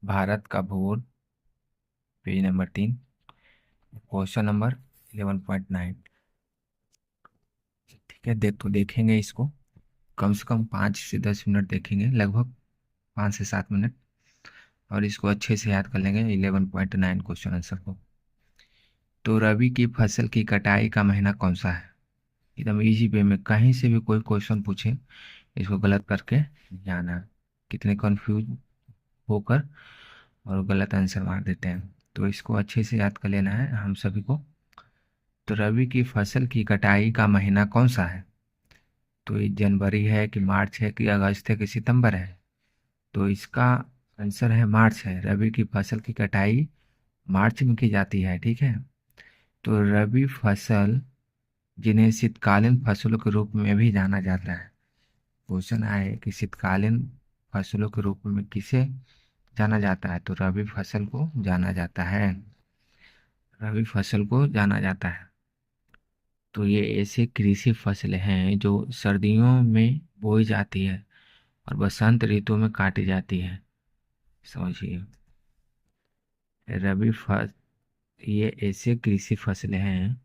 भारत का भूगोल, page number 3, question number 11.9। ठीक है, देखेंगे इसको। कम से कम 5 से 10 मिनट देखेंगे, लगभग 5 से 7 मिनट। और इसको अच्छे से याद कर लेंगे 11.9 क्वेश्चन आंसर को। तो रबी की फसल की कटाई का महीना कौन सा है? एकदम इजी वे में कहीं से भी कोई क्वेश्चन पूछे, इसको गलत करके नहीं आना है। कितने कंफ्यूज होकर और गलत आंसर मार देते हैं। तो इसको अच्छे से याद कर लेना है हम सभी को। तो रबी की फसल की कटाई का महीना कौन सा है? तो ये जनवरी है कि मार्च है कि अगस्त है कि सितंबर है? तो इसका आंसर है मार्च है। रबी की फसल की कटाई मार्च में की जाती है। ठीक है। तो रबी फसल जिन्हें शीतकालीन फसलों के रूप में भी जाना जाता है। क्वेश्चन आए कि शीतकालीन फसलों के रूप में किसे जाना जाता है? तो रबी फसल को जाना जाता है। रबी फसल को जाना जाता है। तो ये ऐसे कृषि फसलें हैं जो सर्दियों में बोई जाती है और बसंत ऋतु में काटी जाती है। समझिए, रबी फस ये ऐसे कृषि फसलें हैं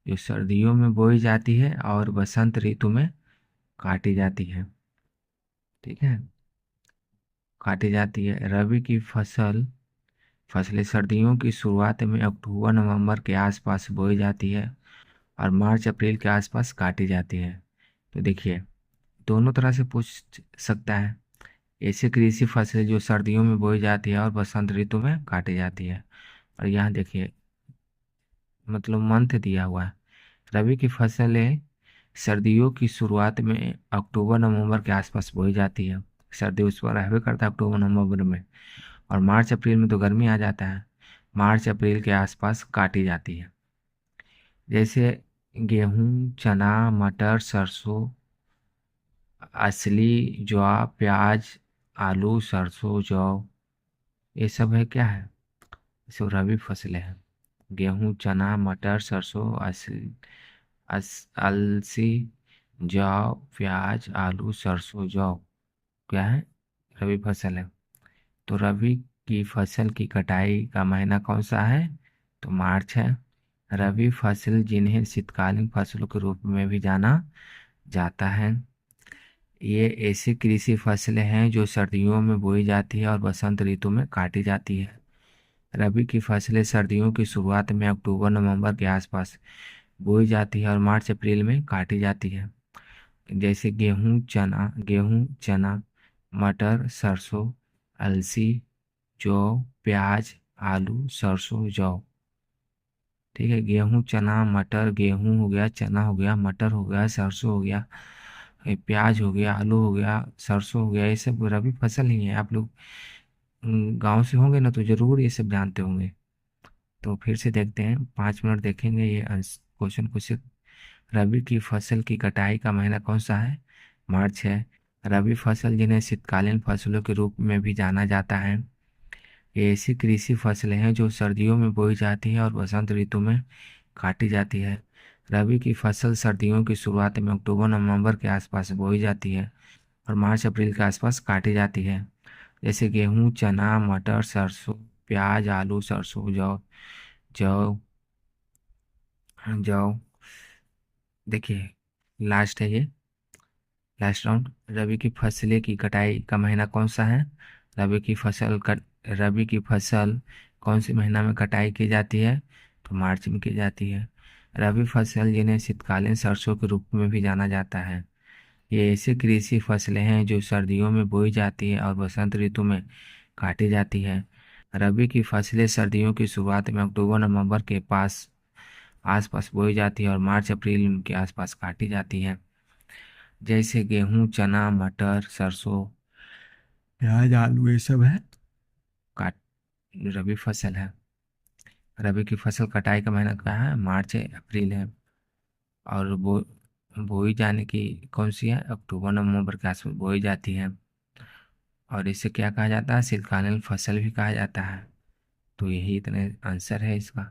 जो सर्दियों में बोई जाती है और बसंत ऋतु में काटी जाती है। ठीक है, काटी जाती है। रबी की फसलें सर्दियों की शुरुआत में अक्टूबर नवंबर के आसपास बोई जाती है और मार्च अप्रैल के आसपास काटी जाती है। तो देखिए, दोनों तरह से पूछ सकता है। ऐसे कृषि फसलें जो सर्दियों में बोई जाती है और बसंत ऋतु में काटी जाती है। और यहाँ देखिए, मतलब मंथ दिया हुआ है। रबी की फसलें सर्दियों की शुरुआत में अक्टूबर नवंबर के आसपास बोई जाती है। सर्दी उस पर रहबे करता है अक्टूबर नवंबर में। और मार्च अप्रैल में तो गर्मी आ जाता है। मार्च अप्रैल के आसपास काटी जाती है। जैसे गेहूँ, चना, मटर, सरसों, असली, ज्वार, प्याज, आलू, सरसों, जौ, ये सब है क्या है? सब रबी फसलें हैं। गेहूँ, चना, मटर, सरसों, अलसी, जौ, प्याज, आलू, सरसों, जौ क्या है? रबी फसल है। तो रबी की फसल की कटाई का महीना कौन सा है? तो मार्च है। रबी फसल जिन्हें शीतकालीन फसलों के रूप में भी जाना जाता है। ये ऐसी कृषि फसलें हैं जो सर्दियों में बोई जाती है और बसंत ऋतु में काटी जाती है। रबी की फसलें सर्दियों की शुरुआत में अक्टूबर नवंबर के आसपास बोई जाती है और मार्च अप्रैल में काटी जाती है। जैसे गेहूँ, चना, मटर, सरसों, अलसी, जौ, प्याज, आलू, सरसों, जौ। ठीक है, गेहूँ, चना, मटर, गेहूँ हो गया, चना हो गया, मटर हो गया, सरसों हो गया, ये प्याज हो गया, आलू हो गया, सरसों हो गया। ये सब रबी फसल ही है। आप लोग गांव से होंगे ना, तो जरूर ये सब जानते होंगे। तो फिर से देखते हैं, 5 मिनट देखेंगे ये क्वेश्चन को सिर्फ। रबी की फसल की कटाई का महीना कौन सा है? मार्च है। रबी फसल जिन्हें शीतकालीन फसलों के रूप में भी जाना जाता है। ये ऐसी कृषि फसलें हैं जो सर्दियों में बोई जाती है और बसंत ऋतु में काटी जाती है। रबी की फसल सर्दियों की शुरुआत में अक्टूबर नवंबर के आसपास बोई जाती है और मार्च अप्रैल के आसपास काटी जाती है। जैसे गेहूँ, चना, मटर, सरसों, प्याज, आलू, सरसों, जौ, जौ, जौ। देखिए, लास्ट है ये, लास्ट राउंड। रबी की फसलें की कटाई का महीना कौन सा है? रबी की फसल कौन से महीना में कटाई की जाती है? तो मार्च में की जाती है। रबी फसल जिन्हें शीतकालीन सरसों के रूप में भी जाना जाता है। ये ऐसी कृषि फसलें हैं जो सर्दियों में बोई जाती है और बसंत ऋतु में काटी जाती है। रबी की फसलें सर्दियों की शुरुआत में अक्टूबर नवंबर के आसपास बोई जाती है और मार्च अप्रैल के आसपास काटी जाती है। जैसे गेहूँ, चना, मटर, सरसों, प्याज, आलू, ये सब है काट रबी फसल है। रबी की फसल कटाई का महीना क्या है? मार्च है, अप्रैल है। और बोई जाने की कौन सी है? अक्टूबर नवंबर के आसपास बोई जाती है। और इसे क्या कहा जाता है? शीतकालीन फसल भी कहा जाता है। तो यही इतने आंसर है इसका।